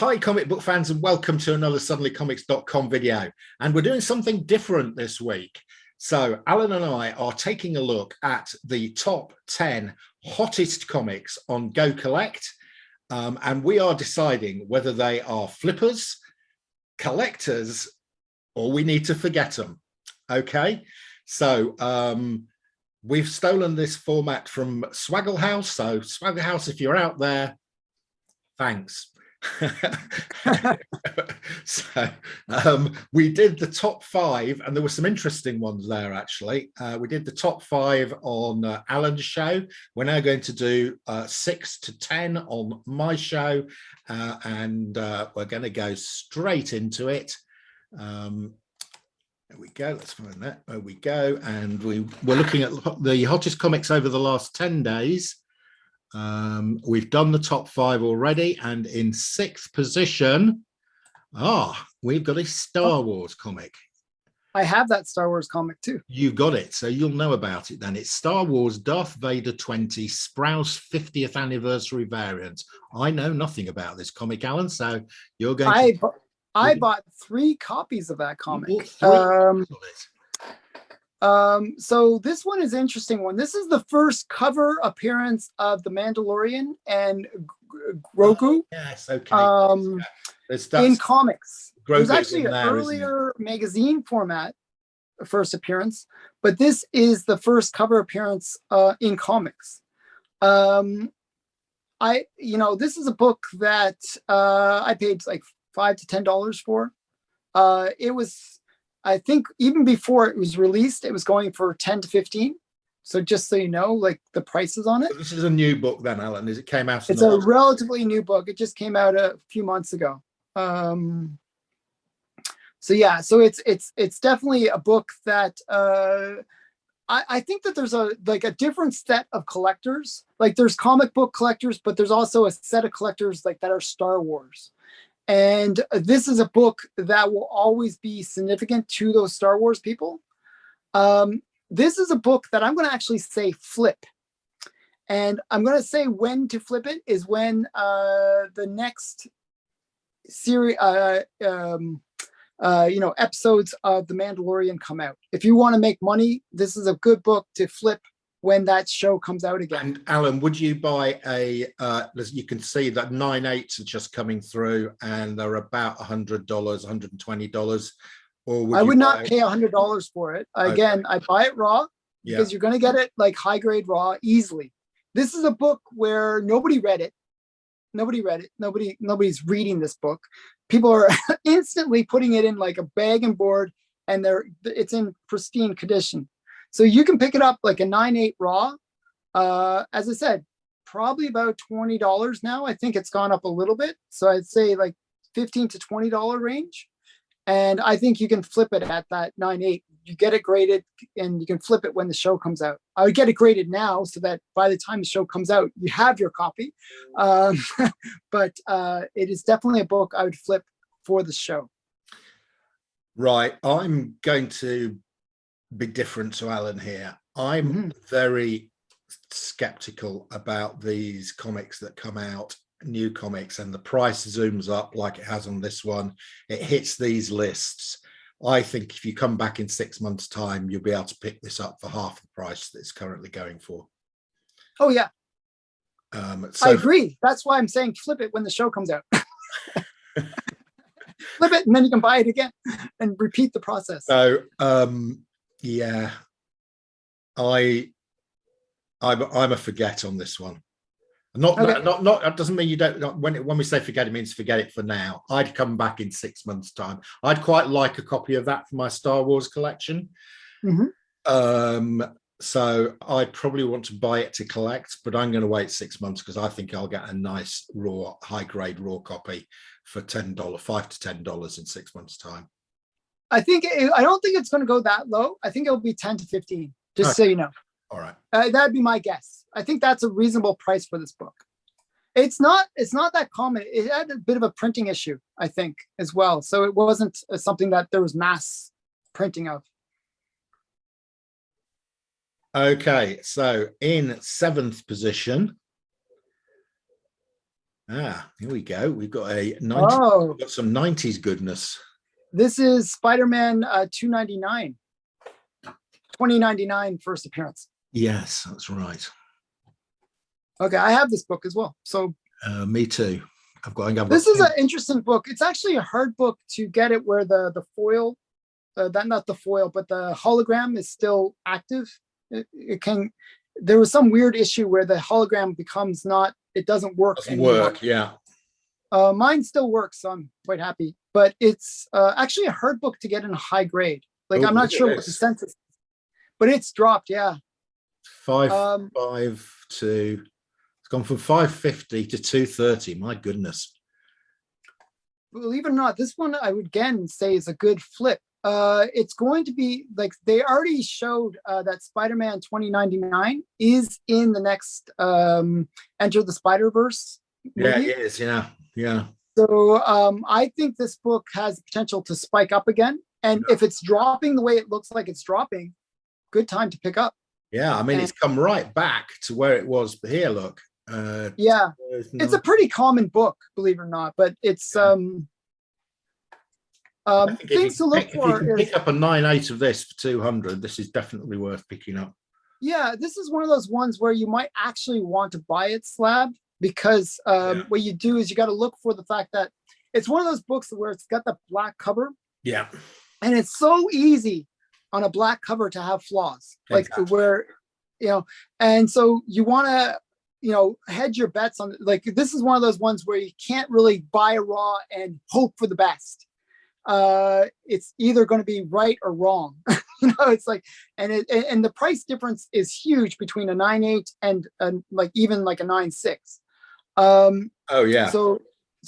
Hi comic book fans, and welcome to another suddenlycomics.com video. And we're doing something different this week. So Alan and I are taking a look at the top 10 hottest comics on Go Collect. And we are deciding whether they are flippers, collectors, or we need to forget them. Okay, so we've stolen this format from Swaggle House. So Swaggle House, if you're out there, thanks. So we did the top 5, and there were some interesting ones there actually. We did the top 5 on Alan's show. We're now going to do 6 to 10 on my show, and we're going to go straight into it. There we go. Let's find that. There we go. And we're looking at the hottest comics over the last 10 days. We've done the top 5 already, and in 6th position, we've got a Star Wars comic. I have that Star Wars comic too. You've got it, so you'll know about it then. It's Star Wars Darth Vader 20 Sprouse 50th anniversary variant. I know nothing about this comic, Alan, so you're going to... I bought 3 copies of that comic. So this one is an interesting one. This is the first cover appearance of the Mandalorian and Grogu. Yes, okay. In comics. Grogu, it was actually an earlier magazine format, first appearance, but this is the first cover appearance in comics. This is a book that I paid like $5 to $10 for. It was, I think, even before it was released, it was going for 10 to 15. So just so you know, like the prices on it. So this is a new book then, Alan, as it came out. It's a relatively new book. It just came out a few months ago. So it's definitely a book that I think that there's a different set of collectors. Like there's comic book collectors, but there's also a set of collectors like that are Star Wars. And this is a book that will always be significant to those Star Wars people. This is a book that I'm going to actually say flip. And I'm going to say when to flip it is when the next series, episodes of The Mandalorian come out. If you want to make money, this is a good book to flip when that show comes out again. And Alan, would you buy you can see that 9/8s are just coming through and they're about $100, $120, or I would not pay $100 for it. Again, I buy it raw because you're going to get it like high grade raw easily. This is a book where nobody read it. Nobody's reading this book. People are instantly putting it in like a bag and board, and it's in pristine condition. So you can pick it up like a 9/8 raw. As I said, probably about $20 now. I think it's gone up a little bit. So I'd say like $15 to $20 range. And I think you can flip it at that 9/8. You get it graded and you can flip it when the show comes out. I would get it graded now so that by the time the show comes out, you have your copy. But it is definitely a book I would flip for the show. Right. I'm going to be different to Alan here. I'm very skeptical about these comics that come out, new comics, and the price zooms up like it has on this one. It hits these lists. I think if you come back in 6 months' time, you'll be able to pick this up for half the price that it's currently going for. Oh yeah, I agree. That's why I'm saying flip it when the show comes out. Flip it and then you can buy it again and repeat the process. So yeah, I'm a forget on this one. Not that doesn't mean you don't. When we say forget, it means forget it for now. I'd come back in 6 months' time. I'd quite like a copy of that for my Star Wars collection. So I probably want to buy it to collect, but I'm going to wait 6 months because I think I'll get a nice raw, high grade raw copy for $10, $5 to $10 in 6 months' time. I don't think it's going to go that low. I think it'll be 10 to 15, just so you know. All right. That'd be my guess. I think that's a reasonable price for this book. It's not that common. It had a bit of a printing issue, I think, as well. So it wasn't something that there was mass printing of. Okay, so in 7th position, Here we go. We've got a 90, Oh, we've got some 90s goodness. this is Spider-Man 299, 2099 first appearance. Yes, that's right. Okay, I have this book as well. So Me too. this is an interesting book. It's actually a hard book to get it where the foil, not the foil, but the hologram is still active. It can. There was some weird issue where the hologram becomes not. It doesn't work anymore. Yeah. Mine still works, so I'm quite happy. But it's actually a hard book to get in a high grade. Like, I'm not sure what the census is, but it's dropped. Yeah. 552. It's gone from 550 to 230. My goodness. Believe it or not, this one I would again say is a good flip. It's going to be like they already showed that Spider-Man 2099 is in the next Enter the Spider-Verse movie. Yeah, it is. Yeah. So I think this book has potential to spike up again. And if it's dropping the way it looks like it's dropping, good time to pick up. Yeah, I mean, it's come right back to where it was here. Look. Yeah, it's a pretty common book, believe it or not, but it's things to look for. If you pick up a 9.8 of this for 200, this is definitely worth picking up. Yeah, this is one of those ones where you might actually want to buy it slab, because what you do is you got to look for the fact that it's one of those books where it's got the black cover. Yeah. And it's so easy on a black cover to have flaws, like where, and so you want to, hedge your bets on, like, this is one of those ones where you can't really buy a raw and hope for the best. It's either going to be right or wrong. It's like, and the price difference is huge between a 9.8 and even like a 9.6. Oh yeah. So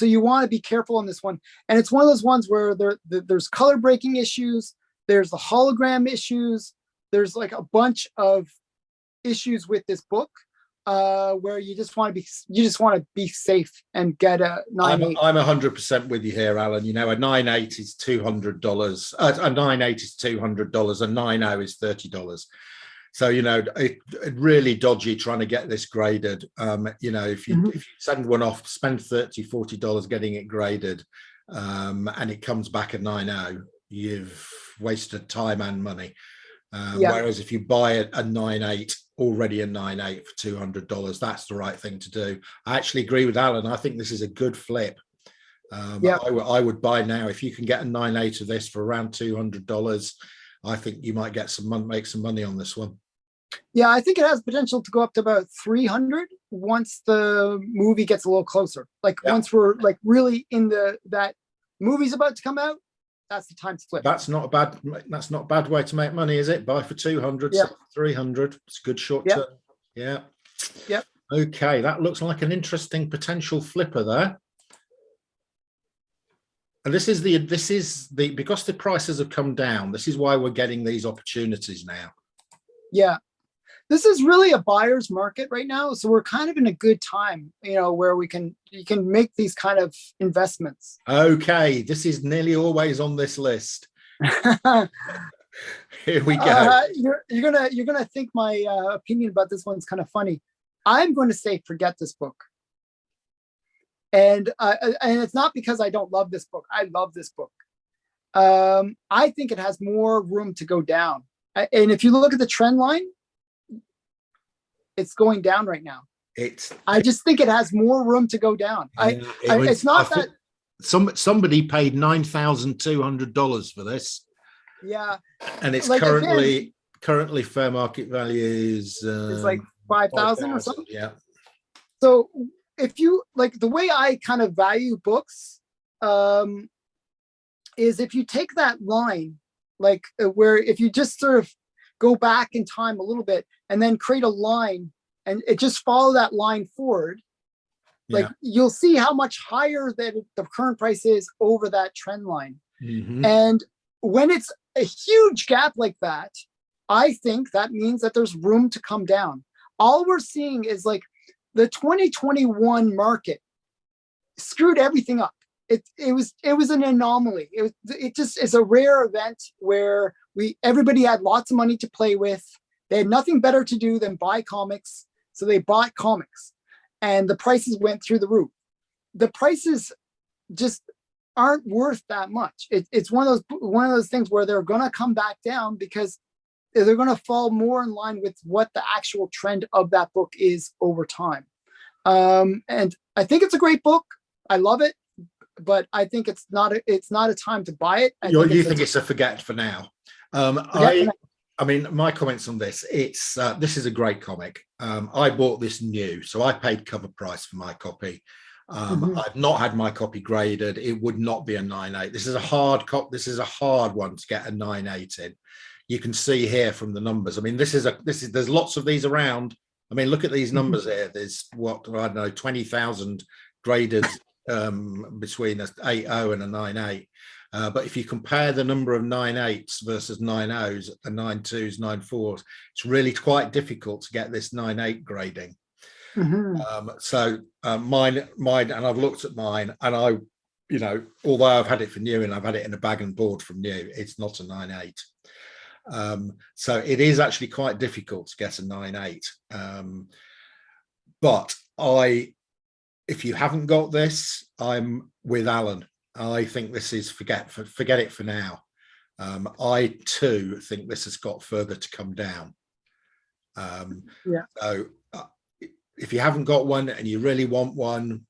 you want to be careful on this one. And it's one of those ones where there's color breaking issues. There's the hologram issues. There's like a bunch of issues with this book where you just want to be safe and get a 9.8. I'm 100% with you here, Alan. A 9.8 is $200. A 9.8 is $200. A 9.0 is $30. So, it really dodgy trying to get this graded. If you send one off, spend $30, $40 getting it graded, and it comes back a 9.0, you've wasted time and money. Whereas if you buy a 9.8, already a 9.8 for $200, that's the right thing to do. I actually agree with Alan. I think this is a good flip. I would buy now. If you can get a 9.8 of this for around $200, I think you might make some money on this one. Yeah, I think it has potential to go up to about 300 once the movie gets a little closer. Once we're like really in that movie's about to come out, that's the time to flip. That's not a bad way to make money, is it? Buy for 200, sell for 300. It's a good short term. Yeah. Yep. Okay, that looks like an interesting potential flipper there. And this is because the prices have come down, this is why we're getting these opportunities now. Yeah. This is really a buyer's market right now. So we're kind of in a good time, where you can make these kind of investments. Okay. This is nearly always on this list. Here we go. You're gonna think my opinion about this one's kind of funny. I'm going to say, forget this book. And it's not because I don't love this book. I love this book. I think it has more room to go down. And if you look at the trend line, it's going down right now. I just think it has more room to go down. It's not that somebody paid $9,200 for this. Yeah, and it's currently fair market value is like 5,000 or something. Yeah. So if you like, the way I kind of value books is if you take that line, like where if you just sort of go back in time a little bit and then create a line and it just follow that line forward, like you'll see how much higher that the current price is over that trend line. And when it's a huge gap like that, I think that means that there's room to come down. All we're seeing is like the 2021 market screwed everything up. It was an anomaly. It just is a rare event where everybody had lots of money to play with. They had nothing better to do than buy comics, so they bought comics, and the prices went through the roof. the prices just aren't worth that much. It's one of those things where they're going to come back down because they're going to fall more in line with what the actual trend of that book is over time. And I think it's a great book. I love it, but I think it's not a time to buy it. You think it's a forget for now? I mean, my comments on this, this is a great comic. I bought this new, so I paid cover price for my copy. I've not had my copy graded. It would not be a 9.8. This is a hard cop. This is a hard one to get a 9.8 in. You can see here from the numbers. I mean, there's lots of these around. I mean, look at these numbers here. There's what, I don't know, 20,000 graded between a 8.0 and a 9.8. But if you compare the number of 9.8s versus 9.0s, the 9.2s, 9.4s, it's really quite difficult to get this 9.8 grading. So mine, and I've looked at mine, and although I've had it for new and I've had it in a bag and board from new, it's not a 9.8. So it is actually quite difficult to get a 9.8. But if you haven't got this, I'm with Alan. I think this is forget it for now. I too think this has got further to come down. So if you haven't got one and you really want one,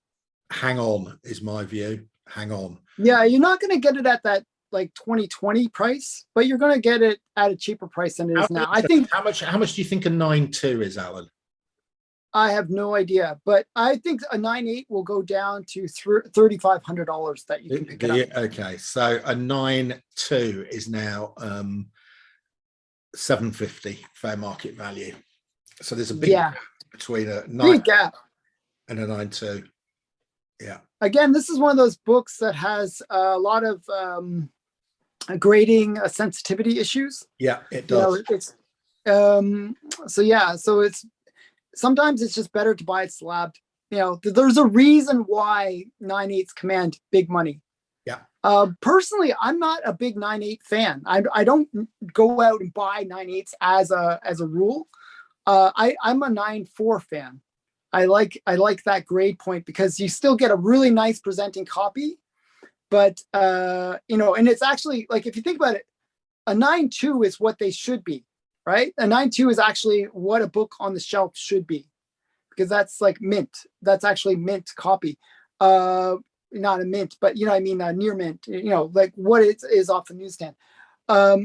hang on, is my view. Hang on. Yeah, you're not going to get it at that like 2020 price, but you're going to get it at a cheaper price than it is now. I think. How much do you think a 9.2 is, Alan? I have no idea, but I think a 9.8 will go down to $3,500 that you can pick it up. Okay, so a 9.2 is now $750 fair market value. So there's a big gap between a 9 and a 9.2. Yeah. Again, this is one of those books that has a lot of grading sensitivity issues. Yeah, it does. So it's sometimes it's just better to buy it slabbed. There's a reason why 9.8s command big money. Yeah. Personally, I'm not a big 9.8 fan. I don't go out and buy 9.8s as a rule. I'm a 9.4 fan. I like that grade point because you still get a really nice presenting copy, but and it's actually, like, if you think about it, a 9.2 is what they should be, right? A 9.2 is actually what a book on the shelf should be, because that's like mint. That's actually mint copy. Not a mint, but near mint, like what it is off the newsstand. A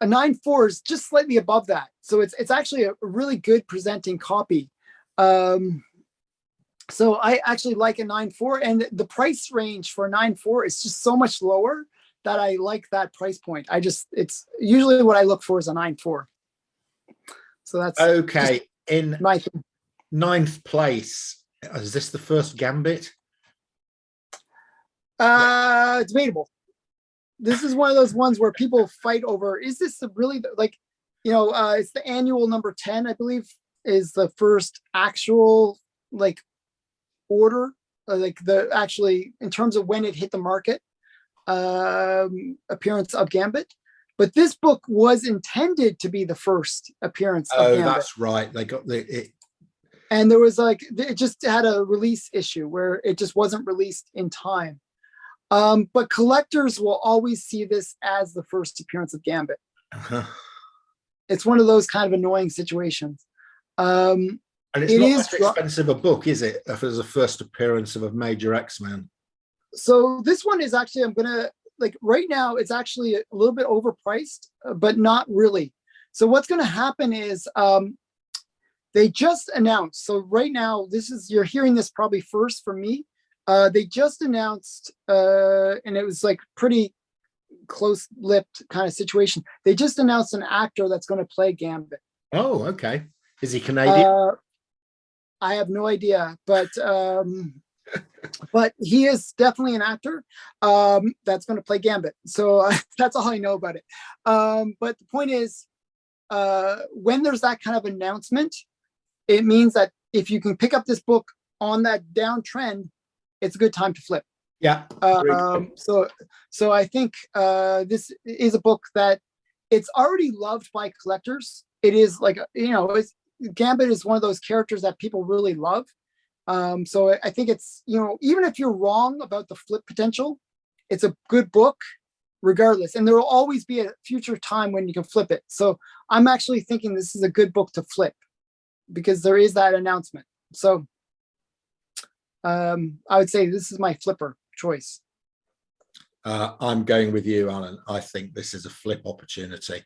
9.4 is just slightly above that. So it's actually a really good presenting copy. So I actually like a 9.4, and the price range for a 9.4 is just so much lower that I like that price point. It's usually what I look for is a 9.4. So that's okay. In my thing. 9th place, is this the first Gambit? Debatable. This is one of those ones where people fight over, is this really it's the annual number 10, I believe, is the first actual order, actually in terms of when it hit the market, appearance of Gambit. But this book was intended to be the first appearance of Gambit. That's right. They got it. And there was it just had a release issue where it just wasn't released in time. But collectors will always see this as the first appearance of Gambit. It's one of those kind of annoying situations. And it's not that expensive a book, is it? If it's a first appearance of a major X-Men. So this one is actually, I'm gonna right now, it's actually a little bit overpriced, but not really. So what's gonna happen is they just announced. So right now, you're hearing this probably first from me. They just announced, and it was pretty close-lipped kind of situation. They just announced an actor that's going to play Gambit. Oh, okay. Is he Canadian? I have no idea, but he is definitely an actor that's going to play Gambit. So that's all I know about it. But the point is, when there's that kind of announcement, it means that if you can pick up this book on that downtrend, it's a good time to flip. Yeah. So I think this is a book that it's already loved by collectors. It is Gambit is one of those characters that people really love. So I think it's, even if you're wrong about the flip potential, it's a good book regardless. And there will always be a future time when you can flip it. So I'm actually thinking this is a good book to flip because there is that announcement. So I would say this is my flipper choice. I'm going with you, Alan. I think this is a flip opportunity,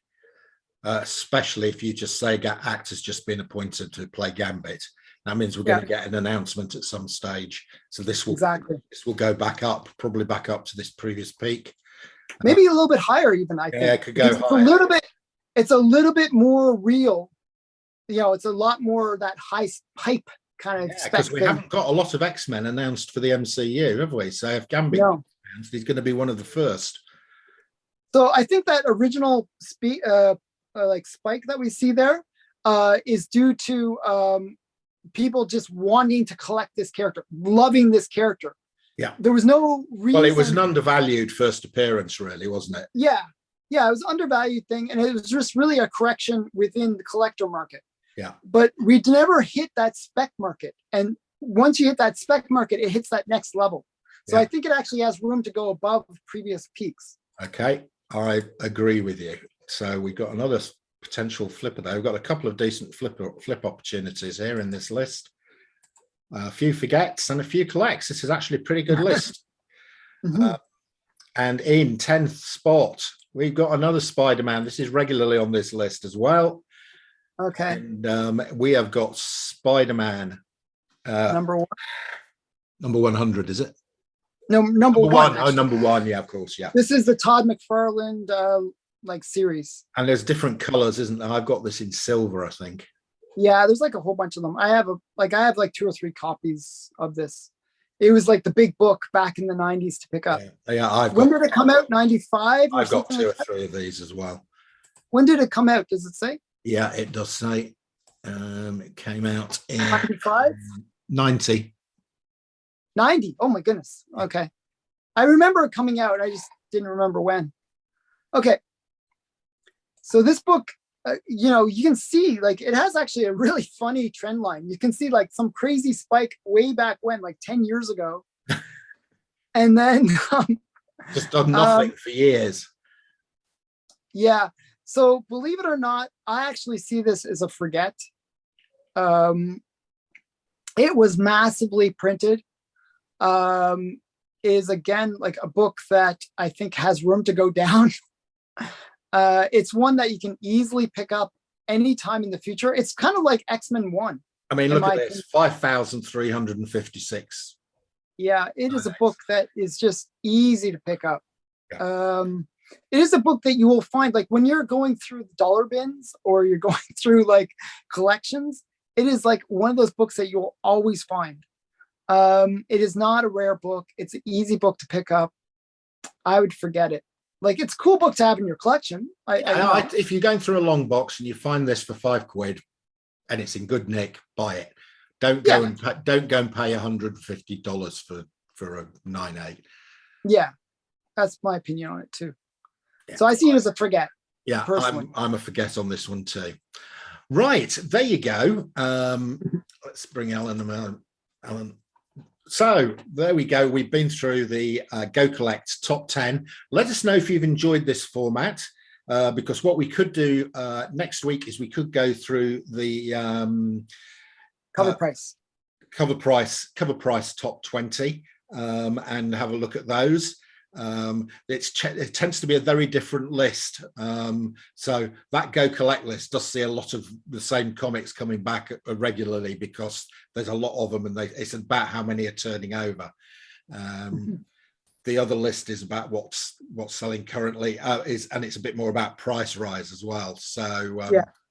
especially if you just say actor's just been appointed to play Gambit. That means we're going to get an announcement at some stage. So this will go back up, probably back up to this previous peak. Maybe a little bit higher even, I think. Yeah, it could go higher. It's a little bit more real. It's a lot more that high pipe kind of because we haven't got a lot of X-Men announced for the MCU, have we? So if Gambit he's going to be one of the first. So I think that original spike that we see there is due to people just wanting to collect this character, loving this character. Yeah. There was no reason. Well, it was an undervalued first appearance, really, wasn't it? Yeah. Yeah, it was an undervalued thing. And it was just really a correction within the collector market. Yeah. But we never hit that spec market. And once you hit that spec market, it hits that next level. So I think it actually has room to go above previous peaks. Okay, I agree with you. So we've got another potential flipper there. We've got a couple of decent flip opportunities here in this list. A few forgets and a few collects. This is actually a pretty good list. And in 10th spot, we've got another Spider-Man. This is regularly on this list as well. Okay. And we have got Spider-Man. Number 1. Number 100, is it? No, number one. Oh, number 1. Yeah, of course. Yeah. This is the Todd McFarlane series. And there's different colors, isn't there? I've got this in silver, I think. Yeah, there's like a whole bunch of them. I have like 2 or 3 copies of this. It was like the big book back in the 90s to pick up. Yeah. When did it come out? 95? I've got 2 or 3 of these as well. When did it come out? Does it say? Yeah, it does say. It came out in 95? 90. 90. Oh my goodness. Okay. I remember it coming out. I just didn't remember when. Okay. So this book, you can see like it has actually a really funny trend line. You can see like some crazy spike way back when, like 10 years ago. And then just done nothing for years. Yeah. So believe it or not, I actually see this as a forget. It was massively printed. Is again like a book that I think has room to go down. It's one that you can easily pick up anytime in the future. It's kind of like X-Men 1. I mean, look at this, 5,356. Yeah, it is a book that is just easy to pick up. Yeah. It is a book that you will find like when you're going through the dollar bins or you're going through like collections, it is like one of those books that you'll always find. It is not a rare book. It's an easy book to pick up. I would forget it. Like it's a cool book to have in your collection. If you're going through a long box and you find this for £5 and it's in good nick, buy it. Don't go and pay $150 for a 9.8. Yeah, that's my opinion on it too. Yeah. So I see it as a forget. Yeah, I'm a forget on this one too. Right, there you go. Let's bring Alan. So there we go. We've been through the Go Collect top 10. Let us know if you've enjoyed this format, because what we could do next week is we could go through the cover price top 20 and have a look at those. It tends to be a very different list. So that Go Collect list does see a lot of the same comics coming back regularly because there's a lot of them and it's about how many are turning over. The other list is about what's selling currently, and it's a bit more about price rise as well. So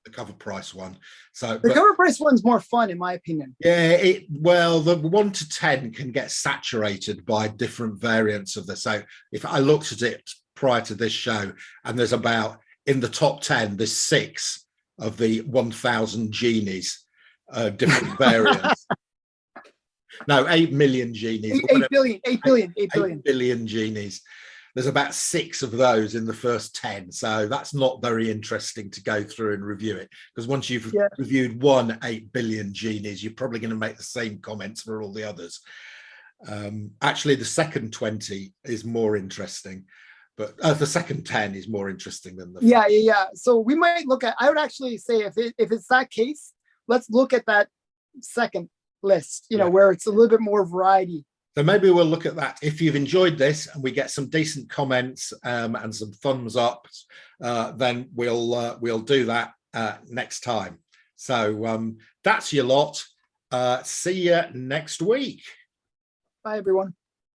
the cover price one. So the cover price one's more fun, in my opinion. Yeah, the 1 to 10 can get saturated by different variants of this. So if I looked at it prior to this show, and there's about in the top 10, there's 6 of the 1,000 genies, different variants. No, 8 million genies. 8 billion. 8 billion. 8 billion genies. there's about 6 of those in the first 10. So that's not very interesting to go through and review it, because once you've reviewed one 8 billion genies, you're probably going to make the same comments for all the others. Actually, the second 20 is more interesting, but the second 10 is more interesting than the first. Yeah. So we might look at, I would actually say if it's that case, let's look at that second list, where it's a little bit more variety. So maybe we'll look at that. If you've enjoyed this and we get some decent comments and some thumbs up, then we'll do that next time. So that's your lot. See you next week. Bye, everyone.